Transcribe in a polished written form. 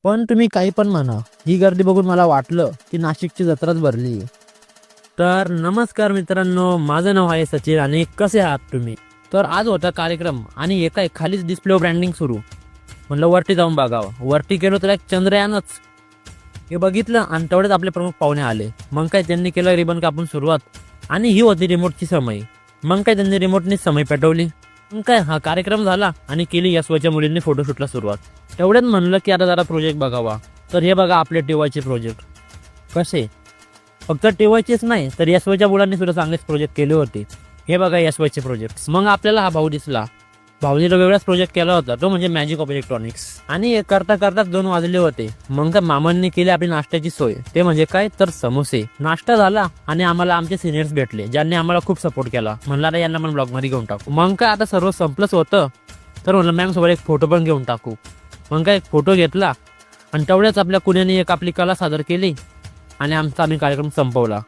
पण तुम्ही काही पण म्हणा, ही गर्दी बघून मला वाटलं की नाशिकची जत्राच भरली. तर नमस्कार मित्रांनो, माझं नाव आहे सचिन आणि कसे आहात तुम्ही? तर आज होता कार्यक्रम आणि एका खालीच डिस्प्ले ब्रँडिंग सुरू. म्हणलं वरती जाऊन बघावं. वरती गेलो तर एक चंद्रयानच. हे बघितलं आणि तेवढेच आपले प्रमुख पाहुणे आले. मग काय त्यांनी केलं रिबन कापून सुरुवात आणि ही होती रिमोटची समय. मग काय त्यांनी रिमोटनीच समय पेटवली. मग काय हा कार्यक्रम झाला आणि केली यशवंतच्या मुलींनी फोटोशूटला सुरुवात. तेवढ्यात म्हणलं की आता जरा प्रोजेक्ट बघावा. तर हे बघा आपले टीवायचे प्रोजेक्ट कसे. फक्त टीवायचेच नाही तर यशवंतच्या मुलांनी सुद्धा चांगलेच प्रोजेक्ट केले होते. हे बघा यशवंतचे प्रोजेक्ट. मग आपल्याला हा भाऊ दिसला. भाऊजीला वेगळाच प्रोजेक्ट केला होता, तो म्हणजे मॅजिक ऑफ इलेक्ट्रॉनिक्स. आणि हे करता करता 2 वाजले होते. मग त्या मामांनी केली आपली नाश्त्याची सोय. ते म्हणजे काय तर समोसे. नाश्ता झाला आणि आम्हाला आमचे सिनियर्स भेटले, ज्यांनी आम्हाला खूप सपोर्ट केला. म्हणला रे यांना पण ब्लॉग मध्ये घेऊन टाकू. मग काय आता सर्व संपलंच होतं, तर म्हणलं मॅम सोबत एक फोटो पण घेऊन टाकू. मग काय एक फोटो घेतला आणि तेवढ्याच आपल्या कुण्याने एक आपली कला सादर केली आणि आमचा आम्ही कार्यक्रम संपवला.